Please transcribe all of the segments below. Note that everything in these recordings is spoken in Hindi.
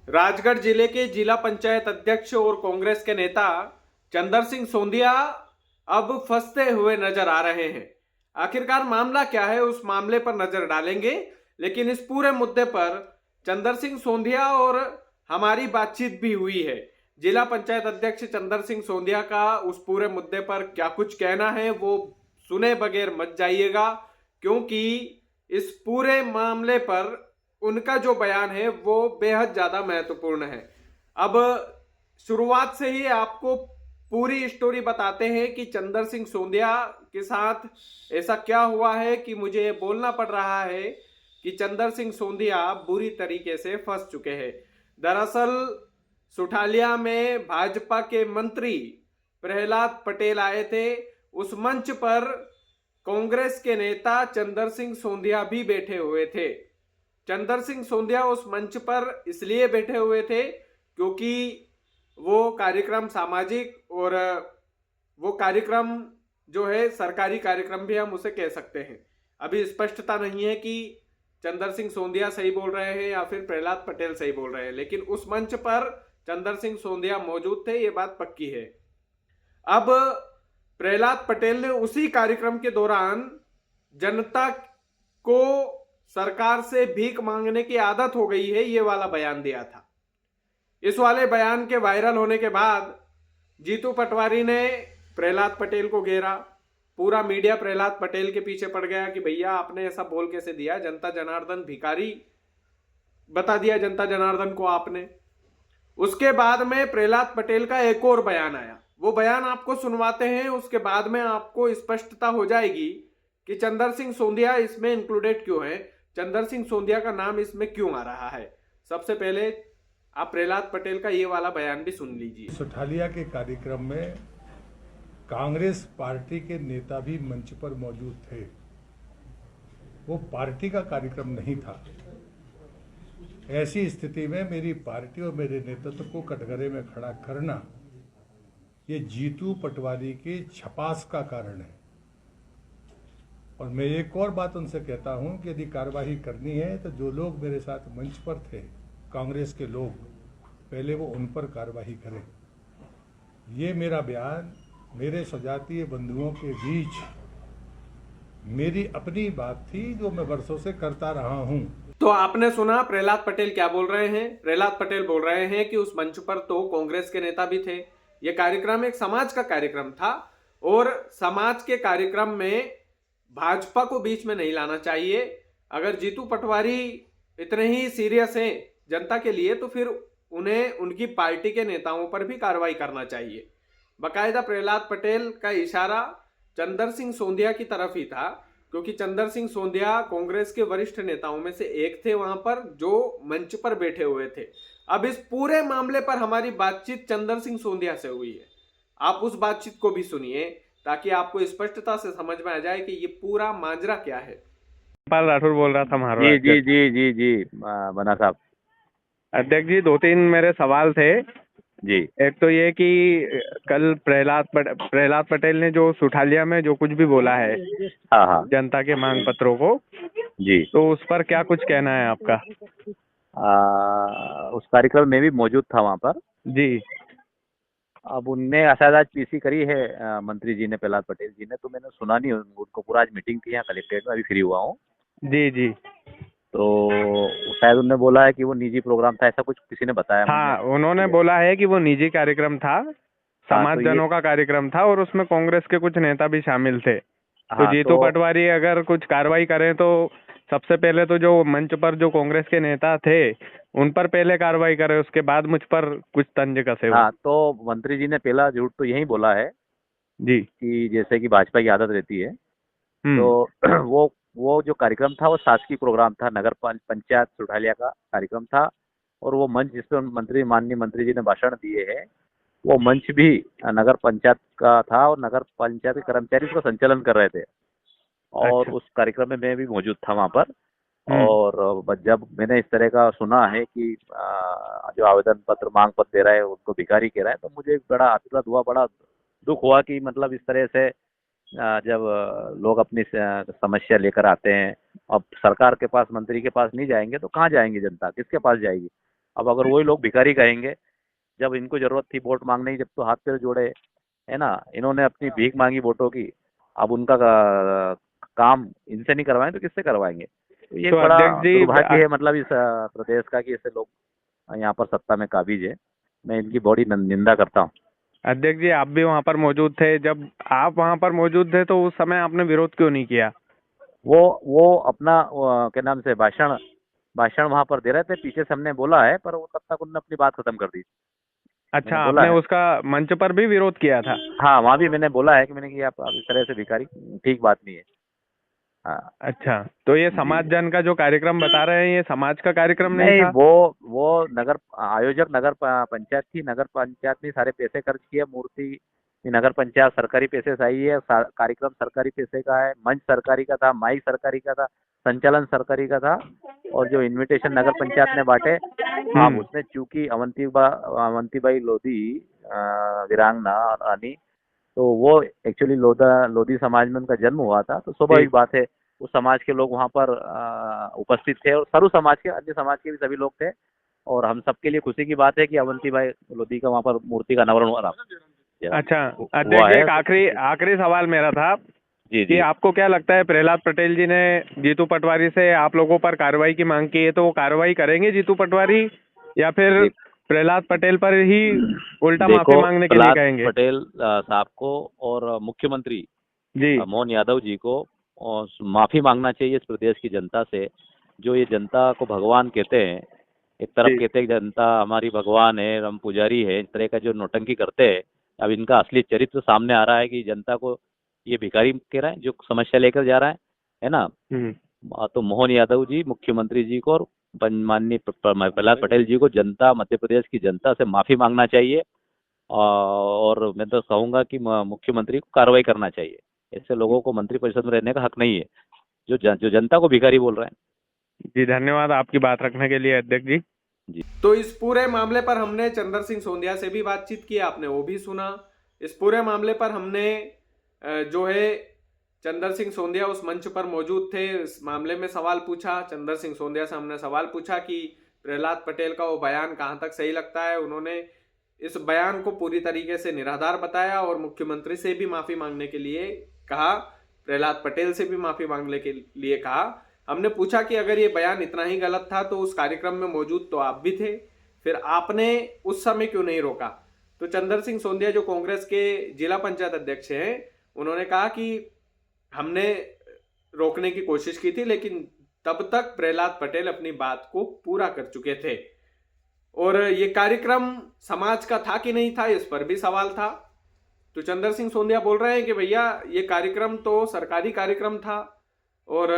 राजगढ़ जिले के जिला पंचायत अध्यक्ष और कांग्रेस के नेता चंदर सिंह सोंधिया अब फंसते हुए नजर आ रहे हैं। आखिरकार मामला क्या है, उस मामले पर नजर डालेंगे। लेकिन इस पूरे मुद्दे पर चंदर सिंह सोंधिया और हमारी बातचीत भी हुई है। जिला पंचायत अध्यक्ष चंदर सिंह सोंधिया का उस पूरे मुद्दे पर क्या कुछ कहना है वो सुने बगैर मत जाइएगा, क्योंकि इस पूरे मामले पर उनका जो बयान है वो बेहद ज्यादा महत्वपूर्ण है। अब शुरुआत से ही आपको पूरी स्टोरी बताते हैं कि चंदर सिंह सोंधिया के साथ ऐसा क्या हुआ है कि मुझे ये बोलना पड़ रहा है कि चंदर सिंह सोंधिया बुरी तरीके से फंस चुके हैं। दरअसल सुठालिया में भाजपा के मंत्री प्रहलाद पटेल आए थे। उस मंच पर कांग्रेस के नेता चंदर सिंह सोंधिया भी बैठे हुए थे। चंदर सिंह सोंधिया उस मंच पर इसलिए बैठे हुए थे क्योंकि वो कार्यक्रम सामाजिक और वो कार्यक्रम जो है सरकारी कार्यक्रम भी हम उसे कह सकते हैं। अभी स्पष्टता नहीं है कि चंदर सिंह सोंधिया सही बोल रहे हैं या फिर प्रहलाद पटेल सही बोल रहे हैं, लेकिन उस मंच पर चंदर सिंह सोंधिया मौजूद थे, ये बात पक्की है। अब प्रहलाद पटेल ने उसी कार्यक्रम के दौरान जनता को सरकार से भीख मांगने की आदत हो गई है ये वाला बयान दिया था। इस वाले बयान के वायरल होने के बाद जीतू पटवारी ने प्रहलाद पटेल को घेरा। पूरा मीडिया प्रहलाद पटेल के पीछे पड़ गया कि भैया आपने ऐसा बोल कैसे दिया, जनता जनार्दन भिखारी बता दिया जनता जनार्दन को आपने। उसके बाद में प्रहलाद पटेल का एक और बयान आया, वो बयान आपको सुनवाते हैं। उसके बाद में आपको स्पष्टता हो जाएगी कि चंदर सिंह सोंधिया इसमें इंक्लूडेड क्यों है, चंदर सिंह सोंधिया का नाम इसमें क्यों आ रहा है। सबसे पहले आप प्रहलाद पटेल का ये वाला बयान भी सुन लीजिए। सुठालिया के कार्यक्रम में कांग्रेस पार्टी के नेता भी मंच पर मौजूद थे। वो पार्टी का कार्यक्रम नहीं था। ऐसी स्थिति में मेरी पार्टी और मेरे नेतृत्व को कटघरे में खड़ा करना ये जीतू पटवारी के छपास का कारण है। और मैं एक और बात उनसे कहता हूं कि यदि कार्यवाही करनी है तो जो लोग मेरे साथ मंच पर थे, कांग्रेस के लोग, पहले वो उन पर कार्यवाही करें। ये मेरा बयान मेरे स्वजातीय बंधुओं के बीच मेरी अपनी बात थी जो मैं वर्षों से करता रहा हूं। तो आपने सुना प्रहलाद पटेल क्या बोल रहे हैं। प्रहलाद पटेल बोल रहे हैं कि उस मंच पर तो कांग्रेस के नेता भी थे। यह कार्यक्रम एक समाज का कार्यक्रम था और समाज के कार्यक्रम में भाजपा को बीच में नहीं लाना चाहिए। अगर जीतू पटवारी इतने ही सीरियस हैं जनता के लिए तो फिर उन्हें उनकी पार्टी के नेताओं पर भी कार्रवाई करना चाहिए। बकायदा प्रहलाद पटेल का इशारा चंदर सिंह सोंधिया की तरफ ही था, क्योंकि चंदर सिंह सोंधिया कांग्रेस के वरिष्ठ नेताओं में से एक थे वहां पर जो मंच पर बैठे हुए थे। अब इस पूरे मामले पर हमारी बातचीत चंदर सिंह सोंधिया से हुई है। आप उस बातचीत को भी सुनिए ताकि आपको स्पष्टता से समझ में आ जाए कि ये पूरा माजरा क्या है। पाल राठौर बोल रहा था मारो जी जी अध्यक्ष। जी जी जी बना साहब अध्यक्ष जी, 2-3 मेरे सवाल थे। जी। एक तो ये कि कल प्रहलाद पटेल ने जो सुठालिया में जो कुछ भी बोला है हाँ हाँ जनता के मांग पत्रों को, जी। तो उस पर क्या कुछ कहना है आपका? उस कार्यक्रम में भी मौजूद था वहाँ पर। जी। अब उनने असहज पीसी करी है मंत्री जी ने, प्रहलाद पटेल जी ने, तो मैंने सुना नहीं उनको। पूरा आज मीटिंग थी यहाँ कलेक्ट्रेट में, अभी फ्री हुआ हूँ। जी जी। तो शायद उन्होंने बोला है कि वो निजी प्रोग्राम था, ऐसा कुछ किसी ने बताया हाँ, मुझे। उन्होंने बोला है कि वो निजी कार्यक्रम था, समाज तो जनों का कार्यक्रम था और उसमें कांग्रेस के कुछ नेता भी शामिल थे। तो हाँ जीतू पटवारी अगर कुछ कार्रवाई करें तो सबसे पहले तो जो मंच पर जो कांग्रेस के नेता थे उन पर पहले कार्रवाई करे, उसके बाद मुझ पर कुछ तंज कसे। हाँ, तो मंत्री जी ने पहला झूठ तो यही बोला है जी। कि जैसे कि भाजपा की आदत रहती है, तो वो जो कार्यक्रम था वो शासकीय प्रोग्राम था, नगर पंचायत सुठालिया का कार्यक्रम था। और वो मंच जिस पर माननीय मंत्री जी ने भाषण दिए हैं, वो मंच भी नगर पंचायत का था और नगर पंचायत के कर्मचारी उसका संचालन कर रहे थे। और अच्छा। उस कार्यक्रम में मैं भी मौजूद था वहाँ पर। और जब मैंने इस तरह का सुना है कि जो आवेदन पत्र मांग पत्र दे रहा है उनको भिखारी कह रहा है, तो मुझे बड़ा आश्चर्य हुआ, बड़ा दुख हुआ कि मतलब इस तरह से जब लोग अपनी समस्या लेकर आते हैं, अब सरकार के पास, मंत्री के पास नहीं जाएंगे तो कहाँ जाएंगे जनता, किसके पास जाएगी। अब अगर वही लोग भिखारी कहेंगे, जब इनको जरूरत थी वोट मांगने की, जब तो हाथ पैर जोड़े, है ना, इन्होंने अपनी भीख मांगी वोटों की, अब उनका काम इनसे नहीं करवाएं तो किससे करवाएंगे? तो ये तो बड़ा अध्यक्ष जी, दुर्भाग्य है, मतलब इस प्रदेश का, कि ऐसे लोग यहाँ पर सत्ता में काबिज है। मैं इनकी बड़ी निंदा करता हूँ। अध्यक्ष जी, आप भी वहां पर मौजूद थे। जब आप वहां पर मौजूद थे तो उस समय आपने विरोध क्यों नहीं किया? वो अपना क्या नाम से भाषण वहां पर दे रहे थे, पीछे से हमने बोला है, पर वो तब तक उन्होंने अपनी बात खत्म कर दी। अच्छा, मैंने बोला आपने है, उसका मंच पर भी विरोध किया था? हाँ, वहां भी मैंने बोला है कि मैंने कि आप इस तरह से भिखारी ठीक बात नहीं है। हाँ अच्छा, तो ये जी समाज जी। जन का जो कार्यक्रम बता रहे हैं, ये समाज का कार्यक्रम नहीं नहीं, था? वो नगर आयोजक नगर पंचायत थी। नगर पंचायत ने सारे पैसे खर्च किए, मूर्ति नगर पंचायत सरकारी पैसे से आई है, कार्यक्रम सरकारी पैसे का है, मंच सरकारी का था, माइक सरकारी का था, संचालन सरकारी का था, और जो इनविटेशन नगर पंचायत ने बांटे, हाँ, उसमें चूंकि अवंतीबाई लोधी वीरांगना रानी, तो वो एक्चुअली लोधी समाज में उनका जन्म हुआ था, तो स्वाभाविक बात है उस समाज के लोग वहां पर उपस्थित थे, और सरु समाज के, अन्य समाज के भी सभी लोग थे, और हम सबके लिए खुशी की बात है कि अवंतीबाई लोधी का वहां पर मूर्ति का अनावरण हुआ अच्छा हुआ अध्यक्ष जी, है। एक आखिरी सवाल मेरा था जी कि जी। आपको क्या लगता है, प्रहलाद पटेल जी ने जीतू पटवारी से आप लोगों पर कार्रवाई की मांग की है, तो वो कार्रवाई करेंगे जीतू पटवारी, या फिर देख प्रहलाद पटेल पर ही उल्टा माफी देखो, मांगने के लिए प्रहलाद कहेंगे? पटेल साहब को और मुख्यमंत्री जी मोहन यादव जी को माफी मांगना चाहिए इस प्रदेश की जनता से, जो ये जनता को भगवान कहते हैं। एक तरफ जी। कहते हैं कि जनता हमारी भगवान है, हम पुजारी है, इस तरह का जो नौटंकी करते हैं, अब इनका असली चरित्र सामने आ रहा है कि जनता को ये भिखारी कह रहा है जो समस्या लेकर जा रहा है ना। तो मोहन यादव जी, मुख्यमंत्री जी को, और माननीय प्रहलाद पटेल जी को, जनता, मध्य प्रदेश की जनता से माफी मांगना चाहिए, और मैं तो कहूंगा कि मुख्यमंत्री को कार्रवाई करना चाहिए। ऐसे लोगों को मंत्रिपरिषद में रहने का हक नहीं है, जो जनता को भिखारी बोल रहे हैं। जी, धन्यवाद आपकी बात रखने के लिए अध्यक्ष जी। जी। तो इस पूरे मामले पर हमने चंदर सिंह सोंदिया से भी बातचीत की, आपने वो भी सुना। इस पूरे मामले पर हमने जो है चंदर सिंह सोंदिया उस मंच पर मौजूद थे, इस मामले में सवाल पूछा। चंदर सिंह सोंदिया से हमने सवाल पूछा कि प्रहलाद पटेल का वो बयान कहां तक सही लगता है। उन्होंने इस बयान को पूरी तरीके से निराधार बताया और मुख्यमंत्री से भी माफी मांगने के लिए कहा, प्रहलाद पटेल से भी माफी मांगने के लिए कहा। हमने पूछा कि अगर ये बयान इतना ही गलत था तो उस कार्यक्रम में मौजूद तो आप भी थे, फिर आपने उस समय क्यों नहीं रोका? तो चंदर सिंह सोंदिया जो कांग्रेस के जिला पंचायत अध्यक्ष हैं, उन्होंने कहा कि हमने रोकने की कोशिश की थी, लेकिन तब तक प्रहलाद पटेल अपनी बात को पूरा कर चुके थे। और ये कार्यक्रम समाज का था कि नहीं था, इस पर भी सवाल था। तो चंदर सिंह सोंदिया बोल रहे हैं कि भैया ये कार्यक्रम तो सरकारी कार्यक्रम था, और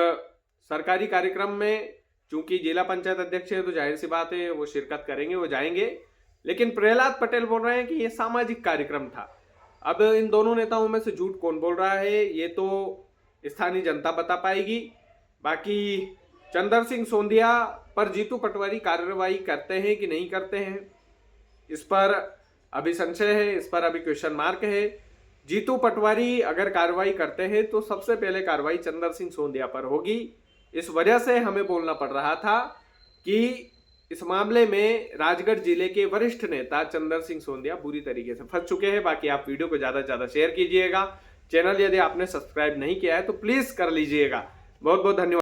सरकारी कार्यक्रम में चूंकि जिला पंचायत अध्यक्ष है तो जाहिर सी बात है वो शिरकत करेंगे, वो जाएंगे। लेकिन प्रहलाद पटेल बोल रहे हैं कि ये सामाजिक कार्यक्रम था। अब इन दोनों नेताओं में से झूठ कौन बोल रहा है ये तो स्थानीय जनता बता पाएगी। बाकी चंदर सिंह सोंदिया पर जीतू पटवारी कार्रवाई करते हैं कि नहीं करते हैं, इस पर अभी संशय है, इस पर अभी क्वेश्चन मार्क है। जीतू पटवारी अगर कार्रवाई करते हैं तो सबसे पहले कार्रवाई चंदर सिंह सोंदिया पर होगी। इस वजह से हमें बोलना पड़ रहा था कि इस मामले में राजगढ़ जिले के वरिष्ठ नेता चंदर सिंह सोंदिया बुरी तरीके से फंस चुके हैं। बाकी आप वीडियो को ज्यादा से ज्यादा शेयर कीजिएगा। चैनल यदि आपने सब्सक्राइब नहीं किया है तो प्लीज कर लीजिएगा। बहुत बहुत धन्यवाद।